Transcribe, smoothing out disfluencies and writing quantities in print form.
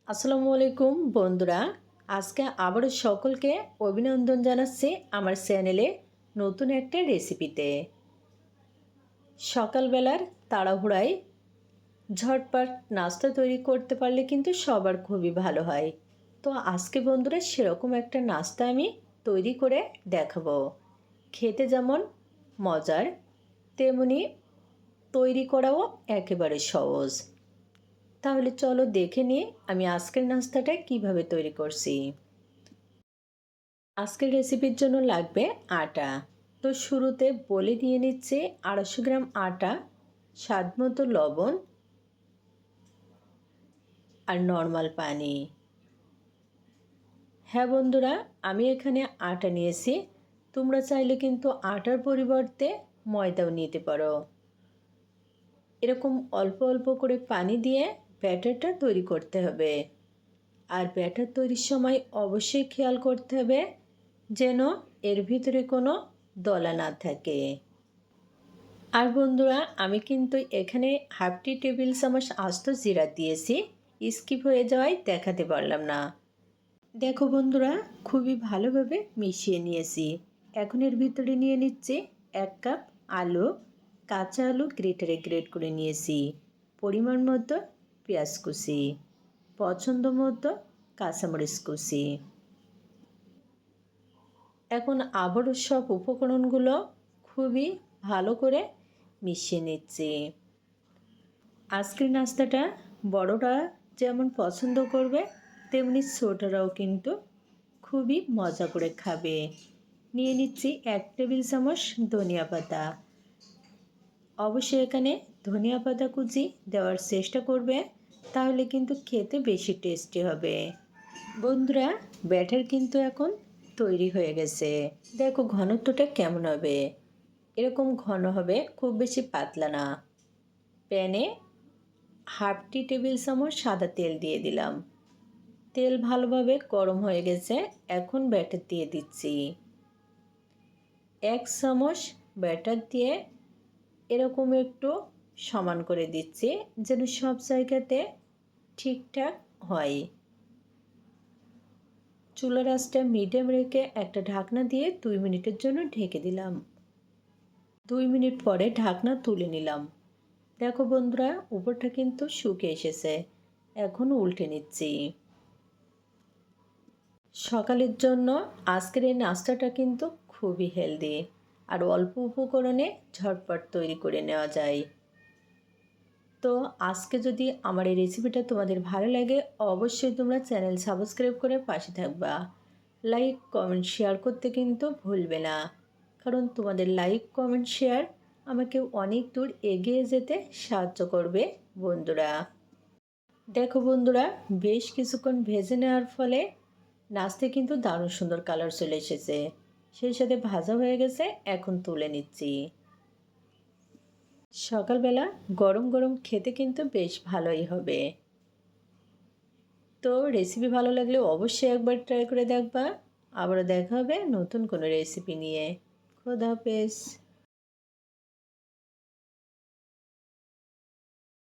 আসসালামু আলাইকুম বন্ধুরা। আজকে আবারও সকলকে অভিনন্দন জানাচ্ছি আমার চ্যানেলে নতুন একটা রেসিপিতে। সকালবেলার তাড়াহুড়ায় ঝটপট নাস্তা তৈরি করতে পারলে কিন্তু সবার খুবই ভালো হয়। তো আজকে বন্ধুরা সেরকম একটা নাস্তা আমি তৈরি করে দেখাবো। খেতে যেমন মজার, তেমনি তৈরি করাও একেবারে সহজ। তাহলে চলো দেখে নিই আমি আজকের নাস্তাটা কিভাবে তৈরি করছি। আজকের রেসিপির জন্য লাগবে আটা। তো শুরুতে বলে দিয়ে নিচ্ছি 250 গ্রাম আটা, স্বাদমতো লবণ আর নর্মাল পানি। হ্যাঁ বন্ধুরা, আমি এখানে আটা নিয়েছি। তোমরা চাইলে কিন্তু আটার পরিবর্তে ময়দাও নিতে পারো। এরকম অল্প অল্প করে পানি দিয়ে ব্যাটারটা তৈরি করতে হবে। আর ব্যাটার তৈরির সময় অবশ্যই খেয়াল করতে হবে যেন এর ভিতরে কোনো দলা না থাকে। আর বন্ধুরা, আমি কিন্তু এখানে হাফ টি টেবিল চামচ আস্ত জিরা দিয়েছি। স্কিপ হয়ে যাওয়ায় দেখাতে পারলাম না। দেখো বন্ধুরা, খুবই ভালোভাবে মিশিয়ে নিয়েছি। এখন এর ভিতরে নিয়ে নিচ্ছি 1 কাপ আলু। কাঁচা আলু গ্রেটারে গ্রেট করে নিয়েছি। পরিমাণ মতো পেঁয়াজ কুচি, পছন্দ মতো কাঁচামরিচ কুচি। এখন আবারও সব উপকরণগুলো খুবই ভালো করে মিশিয়ে নিচ্ছি। আজকের নাস্তাটা বড়রা যেমন পছন্দ করবে, তেমনি ছোটরাও কিন্তু খুবই মজা করে খাবে। নিয়ে নিচ্ছি 1 টেবিল চামচ ধনিয়া পাতা। অবশ্যই এখানে ধনিয়া পাতা কুচি দেওয়ার চেষ্টা করবে, তাহলে কিন্তু খেতে বেশি টেস্টি হবে। বন্ধুরা, ব্যাটার কিন্তু এখন তৈরি হয়ে গেছে। দেখো ঘনত্বটা কেমন হবে। এরকম ঘন হবে, খুব বেশি পাতলা না। প্যানে হাফ টি টেবিল চামচ সাদা তেল দিয়ে দিলাম। তেল ভালোভাবে গরম হয়ে গেছে। এখন ব্যাটার দিয়ে দিচ্ছি। 1 চামচ ব্যাটার দিয়ে এরকম একটু সমান করে দিচ্ছি যেন সব জায়গাতে ঠিকঠাক হয়। চুলার আঁচটা মিডিয়াম রেখে একটা ঢাকনা দিয়ে 2 মিনিটের জন্য ঢেকে দিলাম। 2 মিনিট পরে ঢাকনা তুলে নিলাম। দেখো বন্ধুরা, উপরটা কিন্তু শুকিয়ে এসেছে। এখন উল্টে নিচ্ছি। সকালের জন্য আজকের এই নাস্তাটা কিন্তু খুবই হেলদি আর অল্প উপকরণে ঝটপট তৈরি করে নেওয়া যায়। তো আজকে যদি আমার এই রেসিপিটা তোমাদের ভালো লাগে, অবশ্যই তোমরা চ্যানেল সাবস্ক্রাইব করে পাশে থাকবা। লাইক কমেন্ট শেয়ার করতে কিন্তু ভুলবে না, কারণ তোমাদের লাইক কমেন্ট শেয়ার আমাকে অনেক দূর এগিয়ে যেতে সাহায্য করবে বন্ধুরা। দেখো বন্ধুরা, বেশ কিছুক্ষণ ভেজে নেওয়ার ফলে নাস্তে কিন্তু দারুণ সুন্দর কালার চলে এসেছে। সেই সাথে ভাজা হয়ে গেছে। এখন তুলে নিচ্ছি। সকালবেলা গরম গরম খেতে কিন্তু বেশ ভালোই হবে। তো রেসিপি ভালো লাগলে অবশ্যই একবার ট্রাই করে দেখবা। আবারও দেখা হবে নতুন কোনো রেসিপি নিয়ে। খোদা হাফেজ।